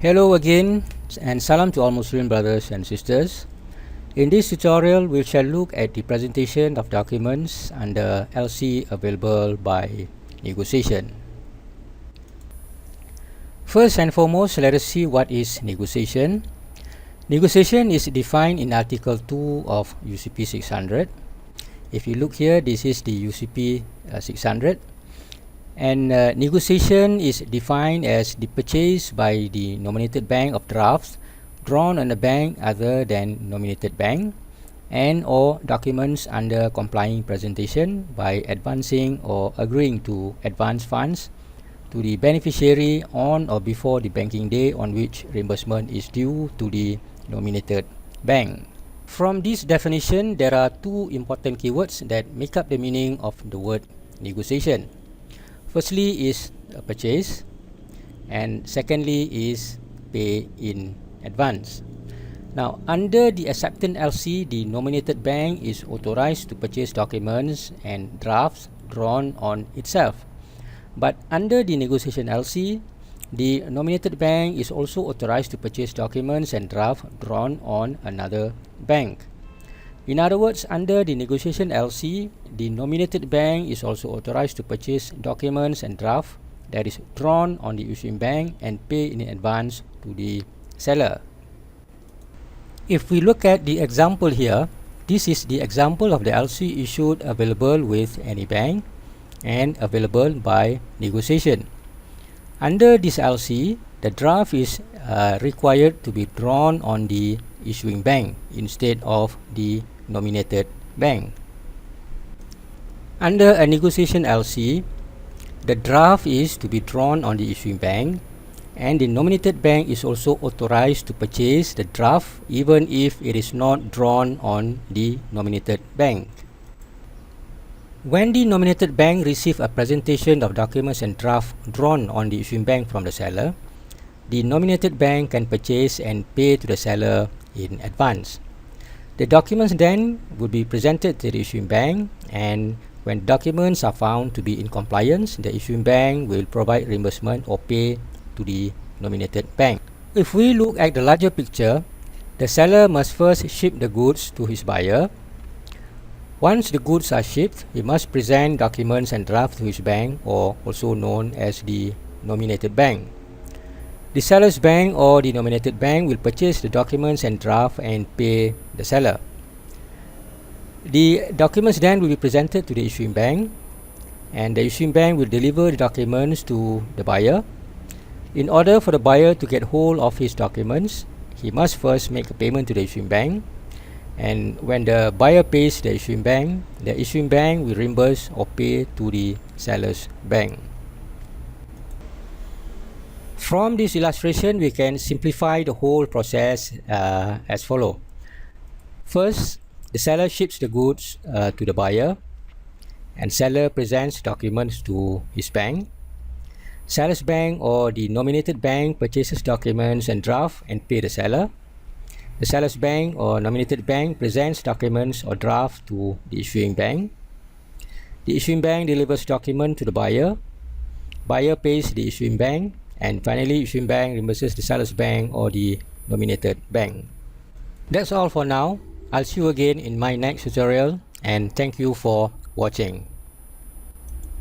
Hello again and salam to all Muslim brothers and sisters. In this tutorial we shall look at the presentation of documents under LC available by negotiation. First and foremost, let us see what is negotiation. Negotiation is defined in Article 2 of UCP 600. If you look here, this is the UCP 600. And negotiation is defined as the purchase by the nominated bank of drafts drawn on a bank other than nominated bank and or documents under complying presentation by advancing or agreeing to advance funds to the beneficiary on or before the banking day on which reimbursement is due to the nominated bank. From this definition, there are two important keywords that make up the meaning of the word negotiation. Firstly is purchase, and secondly is pay in advance. Now, under the acceptance LC, the nominated bank is authorized to purchase documents and drafts drawn on itself. But under the negotiation LC, the nominated bank is also authorized to purchase documents and drafts drawn on another bank. In other words, under the negotiation LC, the nominated bank is also authorized to purchase documents and draft that is drawn on the issuing bank and pay in advance to the seller. If we look at the example here, this is the example of the LC issued available with any bank and available by negotiation. Under this LC, the draft is required to be drawn on the issuing bank instead of the nominated bank. Under a negotiation LC, the draft is to be drawn on the issuing bank and the nominated bank is also authorized to purchase the draft even if it is not drawn on the nominated bank. When the nominated bank receives a presentation of documents and draft drawn on the issuing bank from the seller, the nominated bank can purchase and pay to the seller in advance. The documents then would be presented to the issuing bank, and when documents are found to be in compliance, the issuing bank will provide reimbursement or pay to the nominated bank. If we look at the larger picture, the seller must first ship the goods to his buyer. Once the goods are shipped, he must present documents and drafts to his bank, or also known as the nominated bank. The seller's bank or the nominated bank will purchase the documents and draft and pay the seller. The documents then will be presented to the issuing bank, and the issuing bank will deliver the documents to the buyer. In order for the buyer to get hold of his documents, he must first make a payment to the issuing bank, and when the buyer pays the issuing bank will reimburse or pay to the seller's bank. From this illustration, we can simplify the whole process as follows. First, the seller ships the goods to the buyer, and seller presents documents to his bank. Seller's bank or the nominated bank purchases documents and draft and pay the seller. The seller's bank or nominated bank presents documents or draft to the issuing bank. The issuing bank delivers document to the buyer. Buyer pays the issuing bank. And finally, issuing bank reimburses the seller's bank or the nominated bank. That's all for now. I'll see you again in my next tutorial, and thank you for watching.